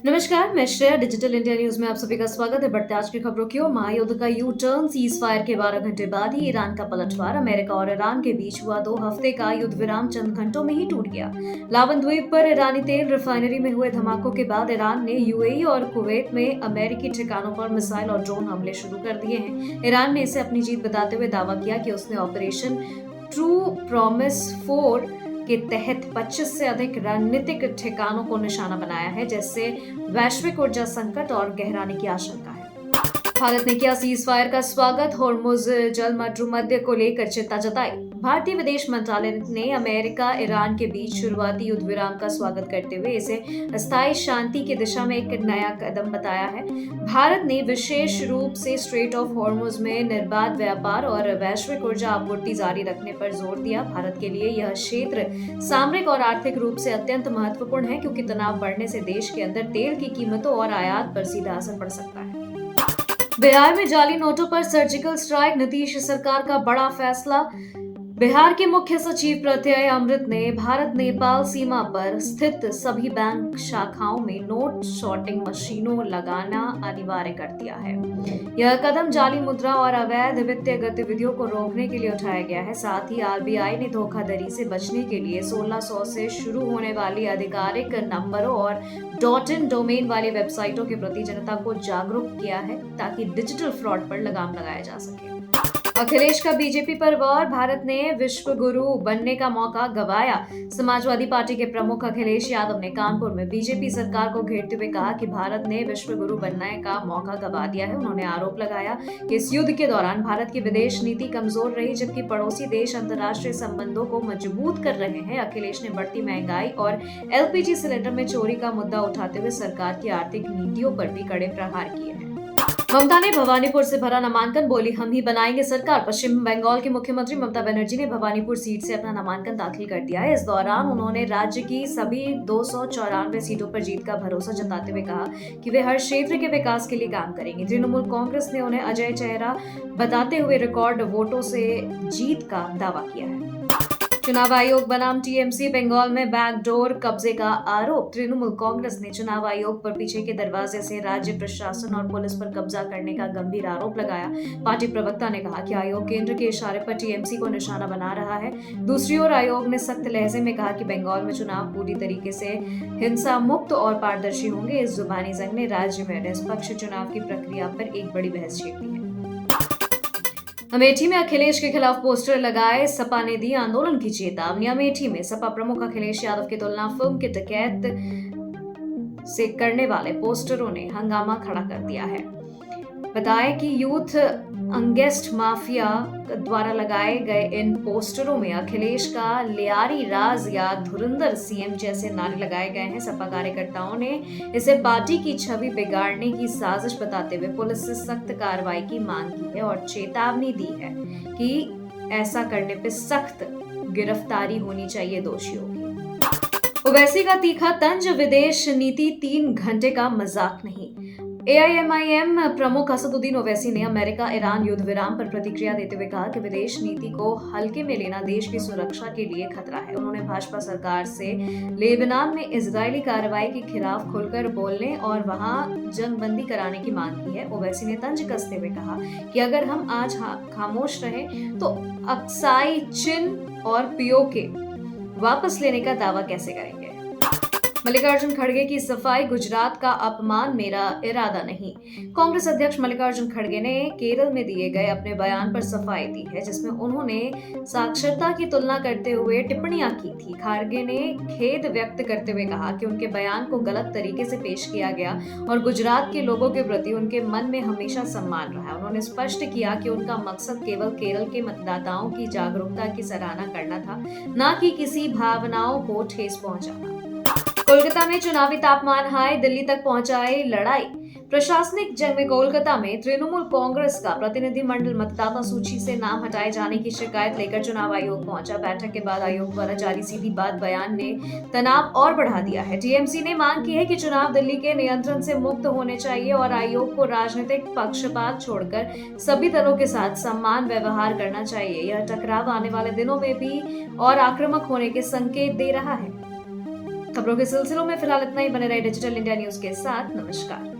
नमस्कार, मैं Shreya digital India news में आप सभी का स्वागत है। बढ़ते आज की खबरों की ओर। महायुद्ध का यू टर्न, सीज फायर के 12 घंटे बाद ही ईरान का पलटवार। अमेरिका और ईरान के बीच हुआ 2 हफ्ते का युद्ध विराम चंद घंटों में ही टूट गया। लावन द्वीप पर ईरानी तेल रिफाइनरी में हुए धमाकों के बाद ईरान ने यूएई और कुवैत में अमेरिकी ठिकानों पर मिसाइल और ड्रोन हमले शुरू कर दिए हैं। ईरान ने इसे अपनी जीत बताते हुए दावा किया कि उसने ऑपरेशन ट्रू प्रॉमिस 4 के तहत 25 से अधिक रणनीतिक ठिकानों को निशाना बनाया है, जिससे वैश्विक ऊर्जा संकट और गहराने की आशंका है। भारत ने किया सीज फायर का स्वागत, होर्मुज जलमध्य को लेकर चिंता जताई। भारतीय विदेश मंत्रालय ने अमेरिका ईरान के बीच शुरुआती युद्ध विराम का स्वागत करते हुए इसे अस्थायी शांति की दिशा में एक नया कदम बताया है। भारत ने विशेष रूप से स्ट्रेट ऑफ होर्मुज में निर्बाध व्यापार और वैश्विक ऊर्जा आपूर्ति जारी रखने पर जोर दिया। भारत के लिए यह क्षेत्र सामरिक और आर्थिक रूप से अत्यंत महत्वपूर्ण है, क्योंकि तनाव बढ़ने से देश के अंदर तेल की कीमतों और आयात पर सीधा असर पड़ सकता है। बिहार में जाली नोटों पर सर्जिकल स्ट्राइक, नीतीश सरकार का बड़ा फैसला। बिहार के मुख्य सचिव प्रत्यय अमृत ने भारत नेपाल सीमा पर स्थित सभी बैंक शाखाओं में नोट सॉर्टिंग मशीनों लगाना अनिवार्य कर दिया है। यह कदम जाली मुद्रा और अवैध वित्तीय गतिविधियों को रोकने के लिए उठाया गया है। साथ ही आरबीआई ने धोखाधड़ी से बचने के लिए 1600 से शुरू होने वाली आधिकारिक नंबरों और .in डोमेन वाली वेबसाइटों के प्रति जनता को जागरूक किया है, ताकि डिजिटल फ्रॉड पर लगाम लगाया जा सके। अखिलेश का बीजेपी पर वार, भारत ने विश्व गुरु बनने का मौका गंवाया। समाजवादी पार्टी के प्रमुख अखिलेश यादव ने कानपुर में बीजेपी सरकार को घेरते हुए कहा कि भारत ने विश्व गुरु बनने का मौका गंवा दिया है। उन्होंने आरोप लगाया कि इस युद्ध के दौरान भारत की विदेश नीति कमजोर रही, जबकि पड़ोसी देश अंतर्राष्ट्रीय संबंधों को मजबूत कर रहे हैं। अखिलेश ने बढ़ती महंगाई और एलपीजी सिलेंडर में चोरी का मुद्दा उठाते हुए सरकार की आर्थिक नीतियों पर भी कड़े प्रहार किए हैं। ममता ने भवानीपुर से भरा नामांकन, बोली हम ही बनाएंगे सरकार। पश्चिम बंगाल की मुख्यमंत्री ममता बनर्जी ने भवानीपुर सीट से अपना नामांकन दाखिल कर दिया है। इस दौरान उन्होंने राज्य की सभी 294 सीटों पर जीत का भरोसा जताते हुए कहा कि वे हर क्षेत्र के विकास के लिए काम करेंगे। तृणमूल कांग्रेस ने उन्हें अजय चेहरा बताते हुए रिकॉर्ड वोटों से जीत का दावा किया है। चुनाव आयोग बनाम टीएमसी, बंगाल में बैकडोर कब्जे का आरोप। तृणमूल कांग्रेस ने चुनाव आयोग पर पीछे के दरवाजे से राज्य प्रशासन और पुलिस पर कब्जा करने का गंभीर आरोप लगाया। पार्टी प्रवक्ता ने कहा कि आयोग केंद्र के इशारे पर टीएमसी को निशाना बना रहा है। दूसरी ओर आयोग ने सख्त लहजे में कहा कि बंगाल में चुनाव पूरी तरीके से हिंसा मुक्त और पारदर्शी होंगे। इस जुबानी जंग ने राज्य में निष्पक्ष चुनाव की प्रक्रिया पर एक बड़ी बहस छेड़ दी है। अमेठी में अखिलेश के खिलाफ पोस्टर लगाए, सपा ने दी आंदोलन की चेतावनी। अमेठी में सपा प्रमुख अखिलेश यादव की तुलना फिल्म के डकैत से करने वाले पोस्टरों ने हंगामा खड़ा कर दिया है। बताया कि यूथ अंगेस्ट माफिया द्वारा लगाए गए इन पोस्टरों में अखिलेश का लियारी राज या धुरंधर सीएम जैसे नारे लगाए गए हैं। सपा कार्यकर्ताओं ने इसे पार्टी की छवि बिगाड़ने की साजिश बताते हुए पुलिस से सख्त कार्रवाई की मांग की है और चेतावनी दी है कि ऐसा करने पर सख्त गिरफ्तारी होनी चाहिए दोषियों की। ओवैसी का तीखा तंज, विदेश नीति 3 घंटे का मजाक नहीं। एआईएमआईएम प्रमुख असदुद्दीन ओवैसी ने अमेरिका ईरान युद्ध विराम पर प्रतिक्रिया देते हुए कहा कि विदेश नीति को हल्के में लेना देश की सुरक्षा के लिए खतरा है। उन्होंने भाजपा सरकार से लेबनान में इजरायली कार्रवाई के खिलाफ खुलकर बोलने और वहां जंगबंदी कराने की मांग की है। ओवैसी ने तंज कसते हुए कहा कि अगर हम आज खामोश रहे तो अक्साई चिन और पीओके वापस लेने का दावा कैसे करेंगे। मल्लिकार्जुन खड़गे की सफाई, गुजरात का अपमान मेरा इरादा नहीं। कांग्रेस अध्यक्ष मल्लिकार्जुन खड़गे ने केरल में दिए गए अपने बयान पर सफाई दी है, जिसमें उन्होंने साक्षरता की तुलना करते हुए टिप्पणियां की थी। खड़गे ने खेद व्यक्त करते हुए कहा कि उनके बयान को गलत तरीके से पेश किया गया और गुजरात के लोगों के प्रति उनके मन में हमेशा सम्मान रहा है। उन्होंने स्पष्ट किया कि उनका मकसद केवल केरल के मतदाताओं की जागरूकता की सराहना करना था, न कि किसी भावनाओं को ठेस पहुंचाना। कोलकाता में चुनावी तापमान हाई, दिल्ली तक पहुंचाई लड़ाई। प्रशासनिक जंग में कोलकाता में तृणमूल कांग्रेस का प्रतिनिधिमंडल मतदाता सूची से नाम हटाए जाने की शिकायत लेकर चुनाव आयोग पहुंचा। बैठक के बाद आयोग द्वारा जारी सीधी बात बयान ने तनाव और बढ़ा दिया है। टीएमसी ने मांग की है कि चुनाव दिल्ली के नियंत्रण से मुक्त होने चाहिए और आयोग को राजनीतिक पक्षपात छोड़कर सभी दलों के साथ समान व्यवहार करना चाहिए। यह टकराव आने वाले दिनों में भी और आक्रामक होने के संकेत दे रहा है। खबरों के सिलसिलों में फिलहाल इतना ही। बने रहे डिजिटल इंडिया न्यूज के साथ। नमस्कार।